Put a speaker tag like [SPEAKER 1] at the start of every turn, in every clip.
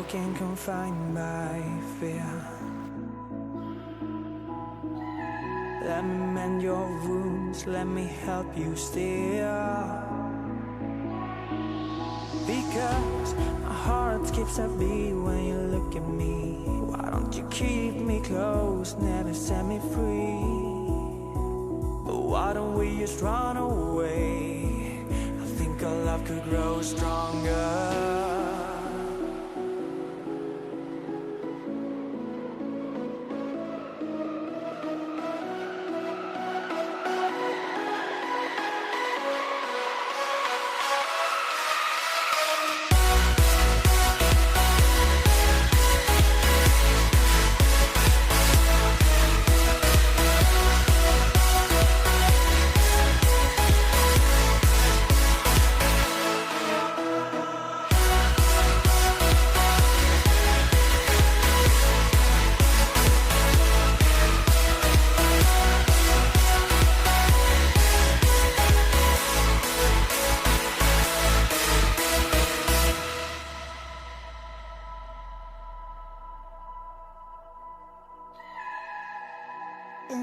[SPEAKER 1] broken, confined by fear. Let me mend your wounds, let me help you steer. Because my heart skips a beat when you look at me. Why don't you keep me close, never set me free? But why don't we just run away? I think our love could grow stronger.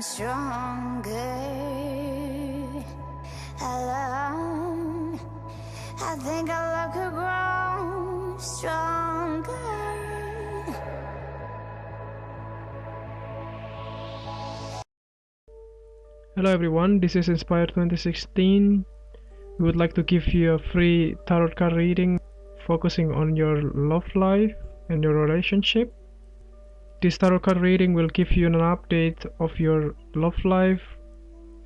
[SPEAKER 2] Stronger alone. I think our love could grow stronger.
[SPEAKER 3] Hello everyone, this is Inspire 2016. We would like to give you a free tarot card reading focusing on your love life and your relationship. This tarot card reading will give you an update of your love life,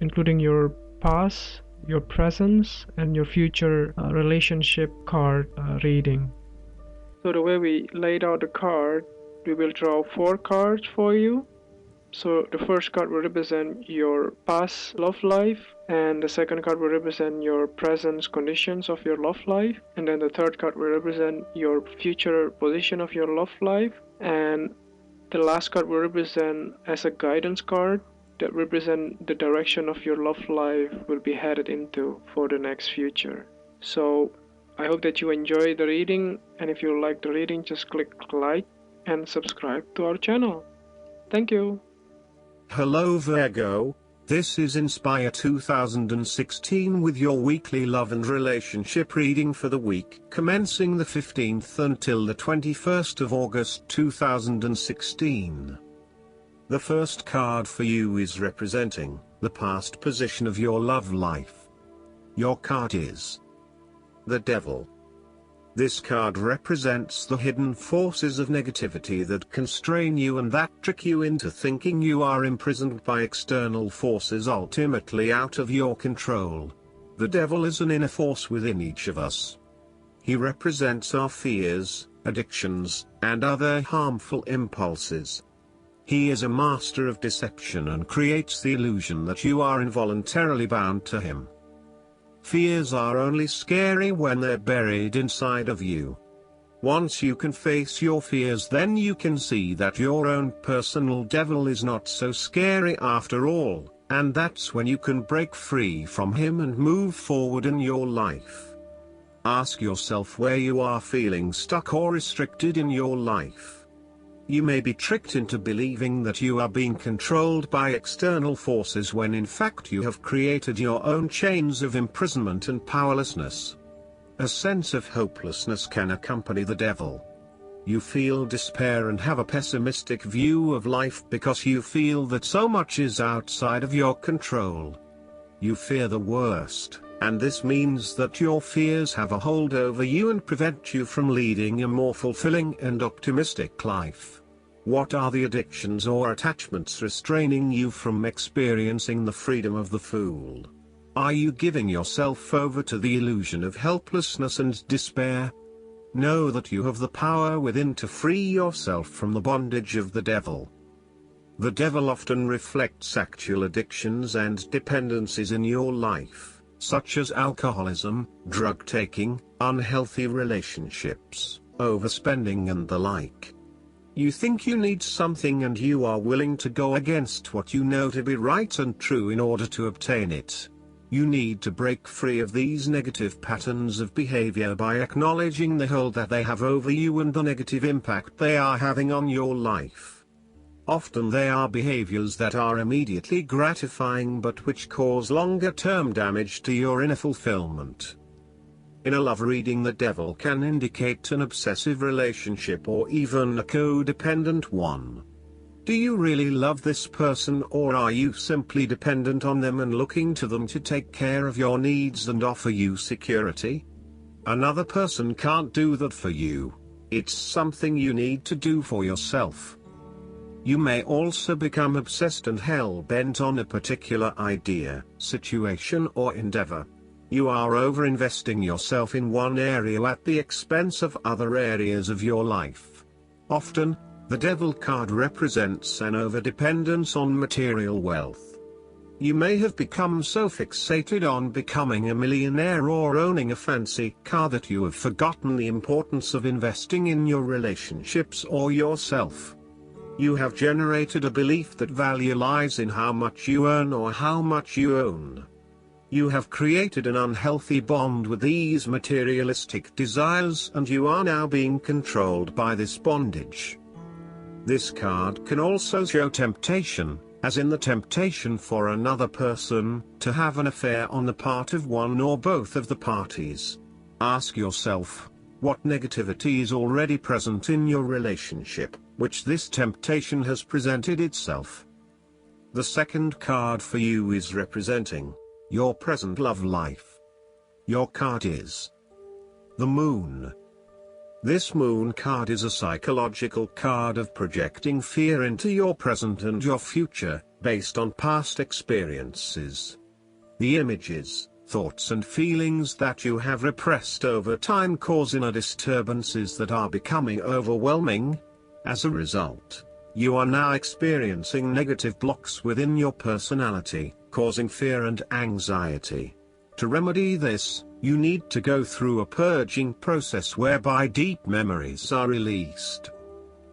[SPEAKER 3] including your past, your present, and your future relationship card reading. So the way we laid out the card, we will draw 4 cards for you. So the first card will represent your past love life, and the second card will represent your present conditions of your love life, and then the third card will represent your future position of your love life, and the last card will represent as a guidance card that represent the direction of your love life will be headed into for the next future. So I hope that you enjoy the reading, and if you like the reading, just click like and subscribe to our channel. Thank you.
[SPEAKER 4] Hello Virgo, this is Inspire 2016 with your weekly love and relationship reading for the week commencing the 15th until the 21st of August 2016. The first card for you is representing the past position of your love life. Your card is the Devil. This card represents the hidden forces of negativity that constrain you and that trick you into thinking you are imprisoned by external forces ultimately out of your control. The Devil is an inner force within each of us. He represents our fears, addictions, and other harmful impulses. He is a master of deception and creates the illusion that you are involuntarily bound to him. Fears are only scary when they're buried inside of you. Once you can face your fears, then you can see that your own personal devil is not so scary after all, and that's when you can break free from him and move forward in your life. Ask yourself where you are feeling stuck or restricted in your life. You may be tricked into believing that you are being controlled by external forces when in fact you have created your own chains of imprisonment and powerlessness. A sense of hopelessness can accompany the Devil. You feel despair and have a pessimistic view of life because you feel that so much is outside of your control. You fear the worst, and this means that your fears have a hold over you and prevent you from leading a more fulfilling and optimistic life. What are the addictions or attachments restraining you from experiencing the freedom of the fool? Are you giving yourself over to the illusion of helplessness and despair? Know that you have the power within to free yourself from the bondage of the Devil. The Devil often reflects actual addictions and dependencies in your life, such as alcoholism, drug taking, unhealthy relationships, overspending and the like. You think you need something and you are willing to go against what you know to be right and true in order to obtain it. You need to break free of these negative patterns of behavior by acknowledging the hold that they have over you and the negative impact they are having on your life. Often they are behaviors that are immediately gratifying but which cause longer-term damage to your inner fulfillment. In a love reading, the devil can indicate an obsessive relationship or even a codependent one. Do you really love this person, or are you simply dependent on them and looking to them to take care of your needs and offer you security? Another person can't do that for you. It's something you need to do for yourself. You may also become obsessed and hell-bent on a particular idea, situation or endeavor. You are over-investing yourself in one area at the expense of other areas of your life. Often, the Devil card represents an overdependence on material wealth. You may have become so fixated on becoming a millionaire or owning a fancy car that you have forgotten the importance of investing in your relationships or yourself. You have generated a belief that value lies in how much you earn or how much you own. You have created an unhealthy bond with these materialistic desires, and you are now being controlled by this bondage. This card can also show temptation, as in the temptation for another person to have an affair on the part of one or both of the parties. Ask yourself, what negativity is already present in your relationship, which this temptation has presented itself? The second card for you is representing your present love life. Your card is the Moon. This Moon card is a psychological card of projecting fear into your present and your future, based on past experiences. The images, thoughts and feelings that you have repressed over time cause inner disturbances that are becoming overwhelming. As a result, you are now experiencing negative blocks within your personality, causing fear and anxiety. To remedy this, you need to go through a purging process whereby deep memories are released.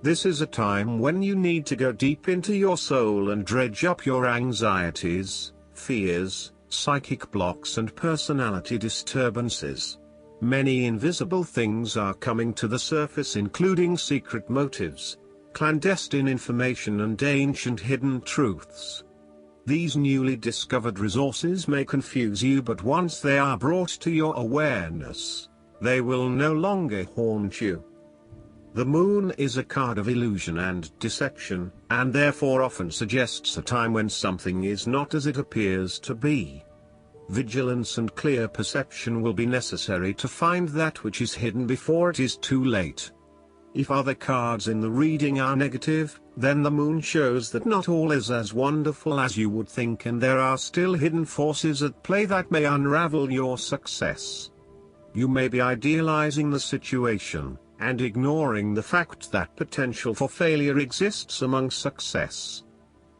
[SPEAKER 4] This is a time when you need to go deep into your soul and dredge up your anxieties, fears, psychic blocks and personality disturbances. Many invisible things are coming to the surface, including secret motives, clandestine information and ancient hidden truths. These newly discovered resources may confuse you, but once they are brought to your awareness, they will no longer haunt you. The Moon is a card of illusion and deception, and therefore often suggests a time when something is not as it appears to be. Vigilance and clear perception will be necessary to find that which is hidden before it is too late. If other cards in the reading are negative, then the Moon shows that not all is as wonderful as you would think, and there are still hidden forces at play that may unravel your success. You may be idealizing the situation, and ignoring the fact that potential for failure exists among success.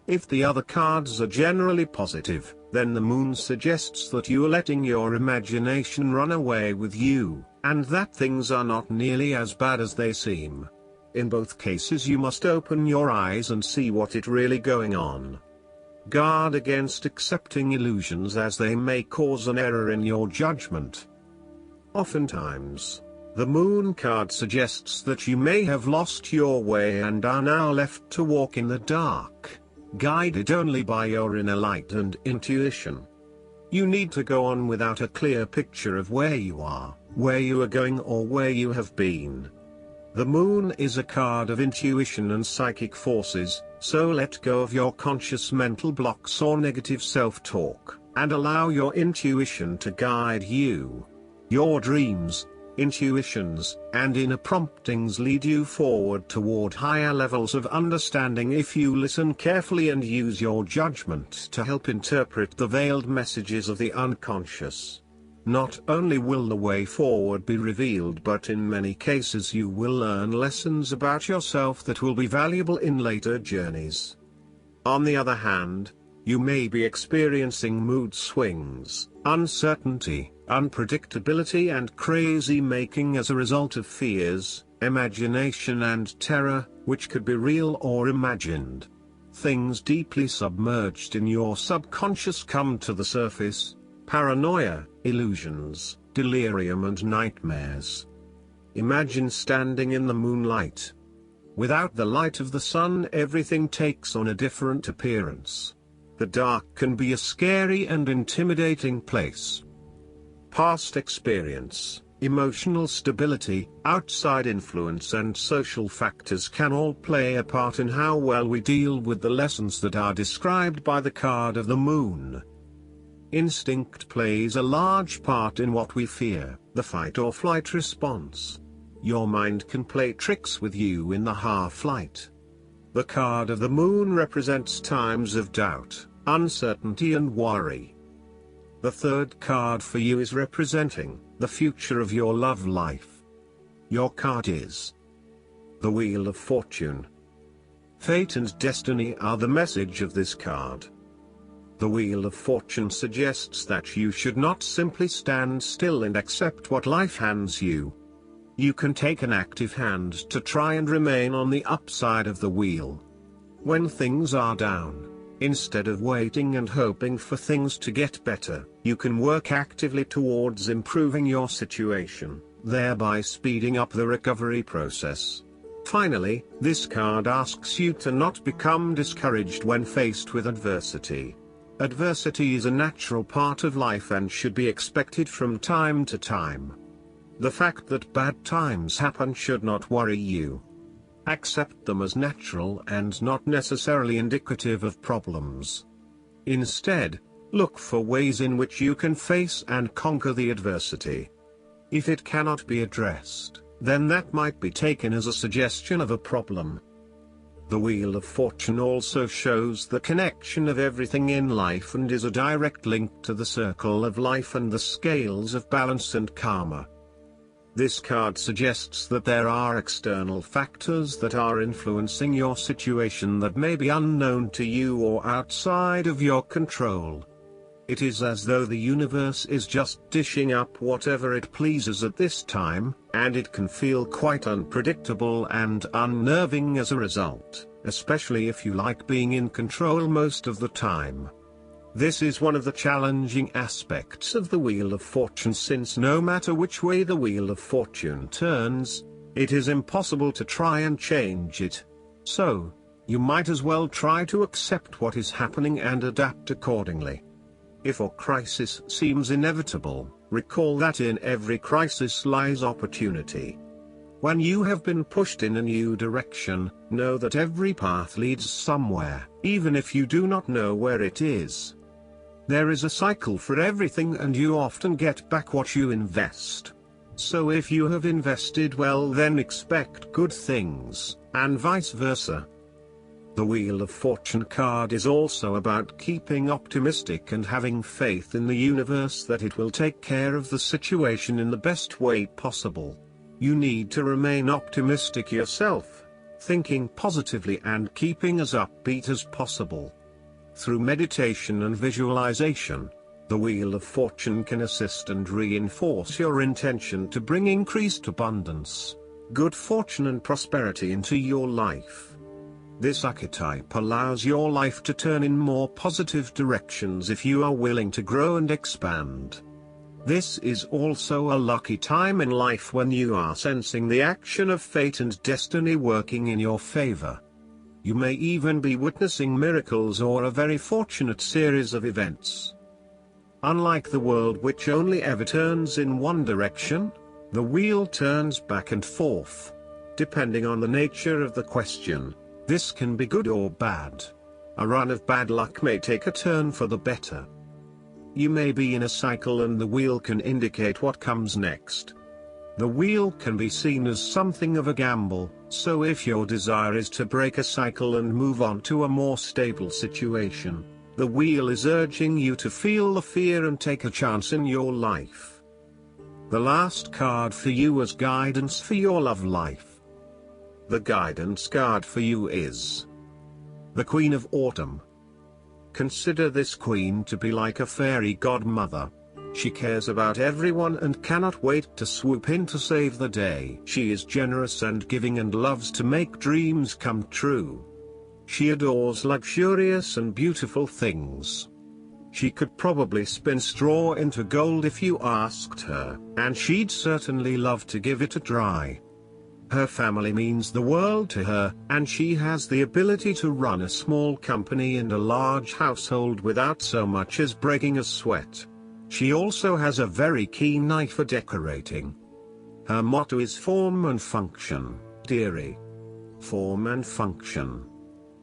[SPEAKER 4] If the other cards are generally positive, then the Moon suggests that you are letting your imagination run away with you, and that things are not nearly as bad as they seem. In both cases you must open your eyes and see what is really going on. Guard against accepting illusions, as they may cause an error in your judgment. Oftentimes, the Moon card suggests that you may have lost your way and are now left to walk in the dark, guided only by your inner light and intuition. You need to go on without a clear picture of where you are, where you are going, or where you have been. The Moon is a card of intuition and psychic forces, so let go of your conscious mental blocks or negative self-talk, and allow your intuition to guide you. Your dreams, intuitions, and inner promptings lead you forward toward higher levels of understanding if you listen carefully and use your judgment to help interpret the veiled messages of the unconscious. Not only will the way forward be revealed, but in many cases you will learn lessons about yourself that will be valuable in later journeys. On the other hand, you may be experiencing mood swings, uncertainty, unpredictability and crazy making as a result of fears, imagination and terror, which could be real or imagined. Things deeply submerged in your subconscious come to the surface. paranoia, illusions, delirium and nightmares. Imagine standing in the moonlight. Without the light of the sun, everything takes on a different appearance. The dark can be a scary and intimidating place. Past experience, emotional stability, outside influence and social factors can all play a part in how well we deal with the lessons that are described by the card of the moon. Instinct plays a large part in what we fear, the fight or flight response. Your mind can play tricks with you in the half-light. The card of the moon represents times of doubt, uncertainty and worry. The third card for you is representing the future of your love life. Your card is the Wheel of Fortune. Fate and destiny are the message of this card. The Wheel of Fortune suggests that you should not simply stand still and accept what life hands you. You can take an active hand to try and remain on the upside of the wheel. When things are down, instead of waiting and hoping for things to get better, you can work actively towards improving your situation, thereby speeding up the recovery process. Finally, this card asks you to not become discouraged when faced with adversity. Adversity is a natural part of life and should be expected from time to time. The fact that bad times happen should not worry you. Accept them as natural and not necessarily indicative of problems. Instead, look for ways in which you can face and conquer the adversity. If it cannot be addressed, then that might be taken as a suggestion of a problem. The Wheel of Fortune also shows the connection of everything in life and is a direct link to the circle of life and the scales of balance and karma. This card suggests that there are external factors that are influencing your situation that may be unknown to you or outside of your control. It is as though the universe is just dishing up whatever it pleases at this time, and it can feel quite unpredictable and unnerving as a result, especially if you like being in control most of the time. This is one of the challenging aspects of the Wheel of Fortune, since no matter which way the Wheel of Fortune turns, it is impossible to try and change it. So, you might as well try to accept what is happening and adapt accordingly. If a crisis seems inevitable, recall that in every crisis lies opportunity. When you have been pushed in a new direction, know that every path leads somewhere, even if you do not know where it is. There is a cycle for everything and you often get back what you invest. So if you have invested well, then expect good things, and vice versa. The Wheel of Fortune card is also about keeping optimistic and having faith in the universe that it will take care of the situation in the best way possible. You need to remain optimistic yourself, thinking positively and keeping as upbeat as possible. Through meditation and visualization, the Wheel of Fortune can assist and reinforce your intention to bring increased abundance, good fortune and prosperity into your life. This archetype allows your life to turn in more positive directions if you are willing to grow and expand. This is also a lucky time in life when you are sensing the action of fate and destiny working in your favor. You may even be witnessing miracles or a very fortunate series of events. Unlike the world, which only ever turns in one direction, the wheel turns back and forth. Depending on the nature of the question, this can be good or bad. A run of bad luck may take a turn for the better. You may be in a cycle and the wheel can indicate what comes next. The wheel can be seen as something of a gamble, so if your desire is to break a cycle and move on to a more stable situation, the wheel is urging you to feel the fear and take a chance in your life. The last card for you is guidance for your love life. The guidance card for you is the Queen of Autumn. Consider this queen to be like a fairy godmother. She cares about everyone and cannot wait to swoop in to save the day. She is generous and giving and loves to make dreams come true. She adores luxurious and beautiful things. She could probably spin straw into gold if you asked her, and she'd certainly love to give it a try. Her family means the world to her, and she has the ability to run a small company and a large household without so much as breaking a sweat. She also has a very keen eye for decorating. Her motto is form and function, dearie. Form and function.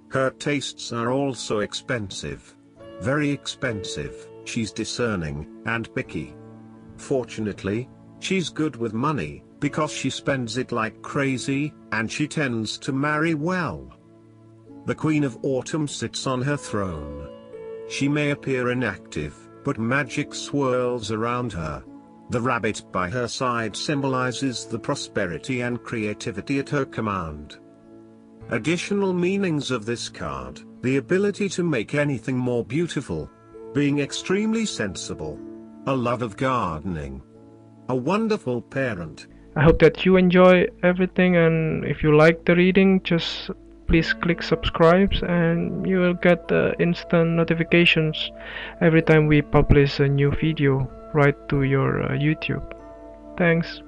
[SPEAKER 4] Her tastes are also expensive. Very expensive. She's discerning and picky. Fortunately, she's good with money, because she spends it like crazy, and she tends to marry well. The Queen of Autumn sits on her throne. She may appear inactive, but magic swirls around her. The rabbit by her side symbolizes the prosperity and creativity at her command. Additional meanings of this card: the ability to make anything more beautiful, being extremely sensible, a love of gardening, a wonderful parent.
[SPEAKER 3] I hope that you enjoy everything, and if you like the reading, just please click subscribe and you will get instant notifications every time we publish a new video right to your YouTube. Thanks.